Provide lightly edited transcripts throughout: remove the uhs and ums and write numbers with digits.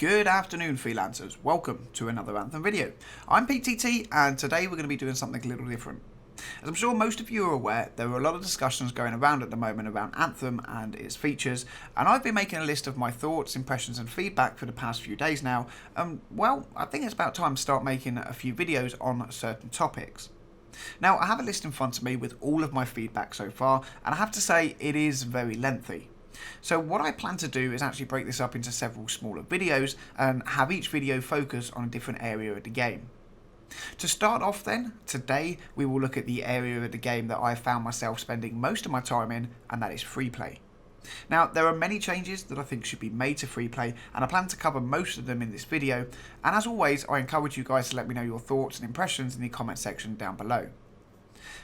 Good afternoon, freelancers. Welcome to another Anthem video. I'm PTT, and today we're going to be doing something a little different. As I'm sure most of you are aware, there are a lot of discussions going around at the moment around Anthem and its features, and I've been making a list of my thoughts, impressions and feedback for the past few days now, and well, I think it's about time to start making a few videos on certain topics. Now, I have a list in front of me with all of my feedback so far, and I have to say it is very lengthy. So what I plan to do is actually break this up into several smaller videos and have each video focus on a different area of the game. To start off then, today we will look at the area of the game that I found myself spending most of my time in, and that is Freeplay. Now, there are many changes that I think should be made to Freeplay, and I plan to cover most of them in this video, and as always I encourage you guys to let me know your thoughts and impressions in the comment section down below.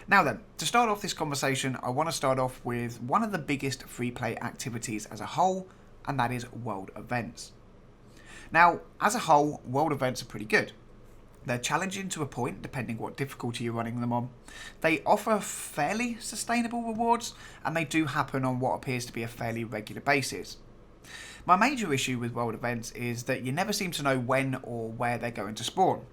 Now then, to start off this conversation, I want to start off with one of the biggest Freeplay activities as a whole, and that is world events. Now, as a whole, world events are pretty good. They're challenging to a point, depending what difficulty you're running them on. They offer fairly sustainable rewards, and they do happen on what appears to be a fairly regular basis. My major issue with world events is that you never seem to know when or where they're going to spawn.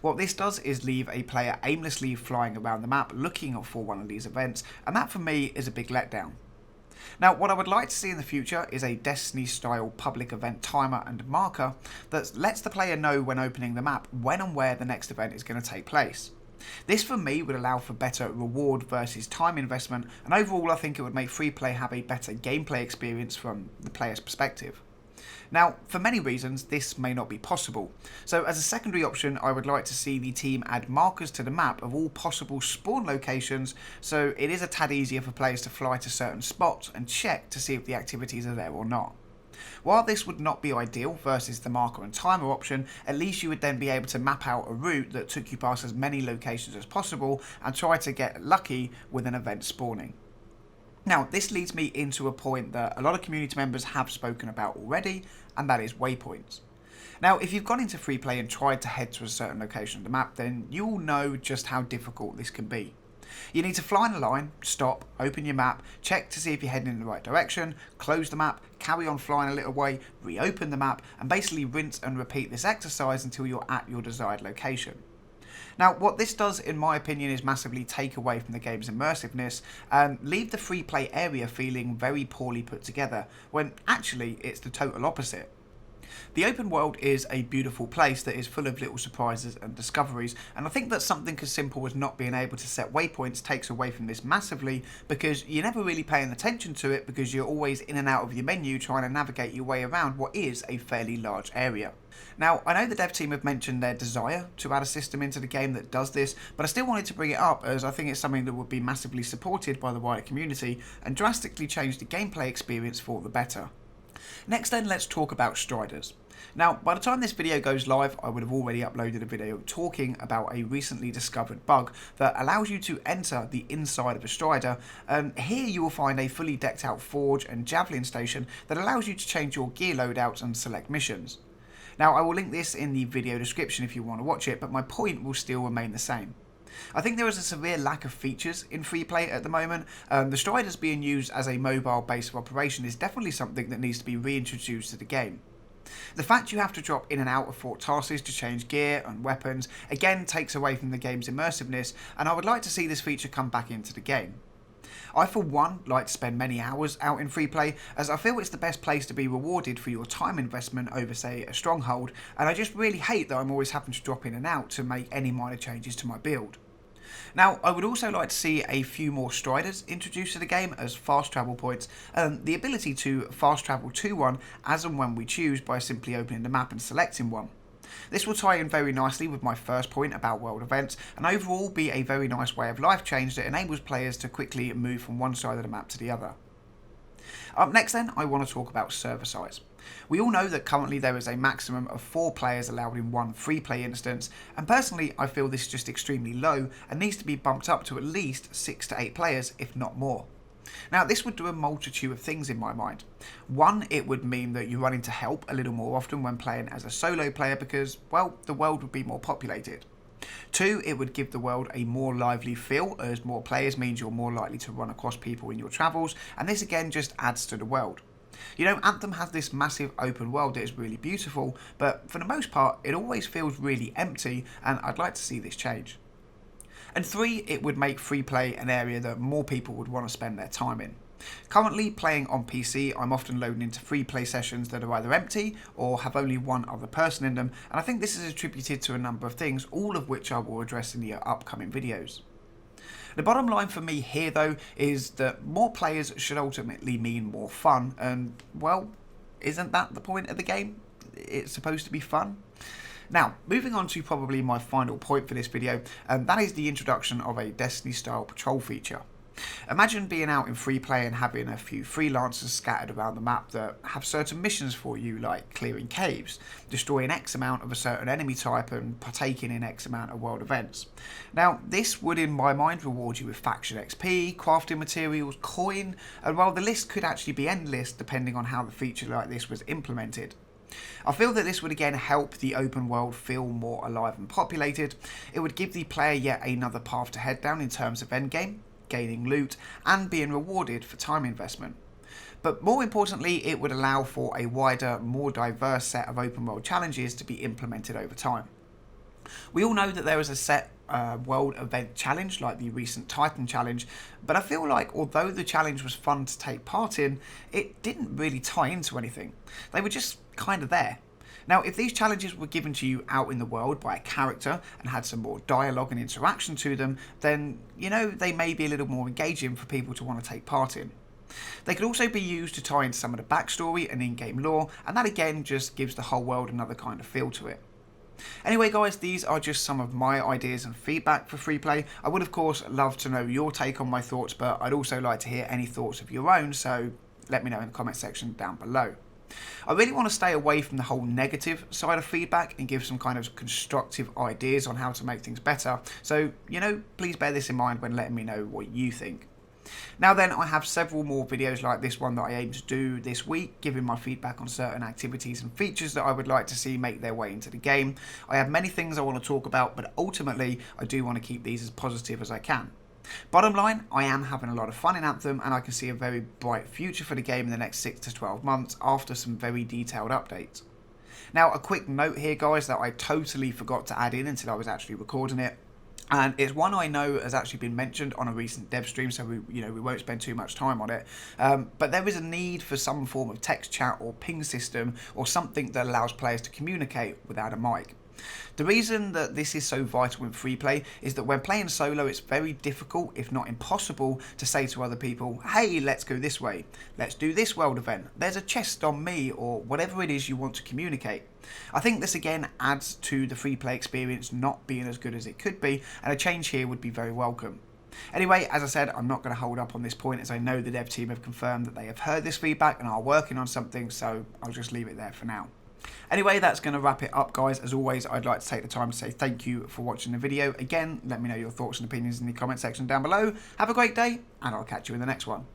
What this does is leave a player aimlessly flying around the map looking for one of these events, and that for me is a big letdown. Now, what I would like to see in the future is a Destiny style public event timer and marker that lets the player know when opening the map when and where the next event is going to take place. This for me would allow for better reward versus time investment, and overall I think it would make Freeplay have a better gameplay experience from the player's perspective. Now, for many reasons, this may not be possible. So as a secondary option, I would like to see the team add markers to the map of all possible spawn locations, so it is a tad easier for players to fly to certain spots and check to see if the activities are there or not. While this would not be ideal versus the marker and timer option, at least you would then be able to map out a route that took you past as many locations as possible and try to get lucky with an event spawning. Now, this leads me into a point that a lot of community members have spoken about already, and that is waypoints. Now, if you've gone into Freeplay and tried to head to a certain location of the map, then you will know just how difficult this can be. You need to fly in a line, stop, open your map, check to see if you're heading in the right direction, close the map, carry on flying a little way, reopen the map, and basically rinse and repeat this exercise until you're at your desired location. Now, what this does, in my opinion, is massively take away from the game's immersiveness and leave the Freeplay area feeling very poorly put together, when actually it's the total opposite. The open world is a beautiful place that is full of little surprises and discoveries, and I think that something as simple as not being able to set waypoints takes away from this massively, because you're never really paying attention to it because you're always in and out of your menu trying to navigate your way around what is a fairly large area. Now, I know the dev team have mentioned their desire to add a system into the game that does this, but I still wanted to bring it up as I think it's something that would be massively supported by the wider community and drastically change the gameplay experience for the better. Next then, let's talk about Striders. Now, by the time this video goes live, I would have already uploaded a video talking about a recently discovered bug that allows you to enter the inside of a Strider. Here you will find a fully decked out forge and javelin station that allows you to change your gear loadouts and select missions. Now, I will link this in the video description if you want to watch it, but my point will still remain the same. I think there is a severe lack of features in Freeplay at the moment. The Striders being used as a mobile base of operation is definitely something that needs to be reintroduced to the game. The fact you have to drop in and out of Fort Tarsis to change gear and weapons again takes away from the game's immersiveness, and I would like to see this feature come back into the game. I for one like to spend many hours out in Freeplay, as I feel it's the best place to be rewarded for your time investment over, say, a stronghold, and I just really hate that I'm always having to drop in and out to make any minor changes to my build. Now, I would also like to see a few more Striders introduced to the game as fast travel points, the ability to fast travel to one as and when we choose by simply opening the map and selecting one. This will tie in very nicely with my first point about world events, and overall be a very nice way of life change that enables players to quickly move from one side of the map to the other. Up next then, I want to talk about server size. We all know that currently there is a maximum of 4 players allowed in one Freeplay instance, and personally I feel this is just extremely low and needs to be bumped up to at least 6 to 8 players, if not more. Now, this would do a multitude of things in my mind. One, it would mean that you run into help a little more often when playing as a solo player because, well, the world would be more populated. 2, it would give the world a more lively feel, as more players means you're more likely to run across people in your travels, and this again just adds to the world. You know, Anthem has this massive open world that is really beautiful, but for the most part, it always feels really empty, and I'd like to see this change. And 3, it would make Freeplay an area that more people would want to spend their time in. Currently playing on PC, I'm often loading into Freeplay sessions that are either empty or have only one other person in them, and I think this is attributed to a number of things, all of which I will address in the upcoming videos. The bottom line for me here though is that more players should ultimately mean more fun, and well, isn't that the point of the game? It's supposed to be fun? Now, moving on to probably my final point for this video, and that is the introduction of a Destiny style patrol feature. Imagine being out in Freeplay and having a few freelancers scattered around the map that have certain missions for you, like clearing caves, destroying X amount of a certain enemy type, and partaking in X amount of world events. Now, this would in my mind reward you with faction XP, crafting materials, coin, and while the list could actually be endless depending on how the feature like this was implemented. I feel that this would again help the open world feel more alive and populated. It would give the player yet another path to head down in terms of endgame, gaining loot, and being rewarded for time investment. But more importantly, it would allow for a wider, more diverse set of open world challenges to be implemented over time. We all know that there is a set world event challenge like the recent Titan challenge, but I feel like although the challenge was fun to take part in, it didn't really tie into anything. They were just kind of there. Now, if these challenges were given to you out in the world by a character and had some more dialogue and interaction to them, then, you know, they may be a little more engaging for people to want to take part in. They could also be used to tie in some of the backstory and in-game lore, and that again just gives the whole world another kind of feel to it. Anyway guys, these are just some of my ideas and feedback for Freeplay. I would of course love to know your take on my thoughts, but I'd also like to hear any thoughts of your own, so let me know in the comment section down below. I really want to stay away from the whole negative side of feedback and give some kind of constructive ideas on how to make things better, so, you know, please bear this in mind when letting me know what you think. Now then, I have several more videos like this one that I aim to do this week, giving my feedback on certain activities and features that I would like to see make their way into the game. I have many things I want to talk about, but ultimately I do want to keep these as positive as I can. Bottom line, I am having a lot of fun in Anthem, and I can see a very bright future for the game in the next 6 to 12 months after some very detailed updates. Now, a quick note here guys that I totally forgot to add in until I was actually recording it. And it's one I know has actually been mentioned on a recent dev stream, so we won't spend too much time on it. But there is a need for some form of text chat or ping system or something that allows players to communicate without a mic. The reason that this is so vital in Freeplay is that when playing solo, it's very difficult, if not impossible, to say to other people, hey, let's go this way, let's do this world event, there's a chest on me, or whatever it is you want to communicate. I think this again adds to the Freeplay experience not being as good as it could be, and a change here would be very welcome. Anyway, as I said, I'm not going to hold up on this point, as I know the dev team have confirmed that they have heard this feedback and are working on something, so I'll just leave it there for now. Anyway, that's going to wrap it up guys. As always, I'd like to take the time to say thank you for watching the video. Again, let me know your thoughts and opinions in the comment section down below. Have a great day, and I'll catch you in the next one.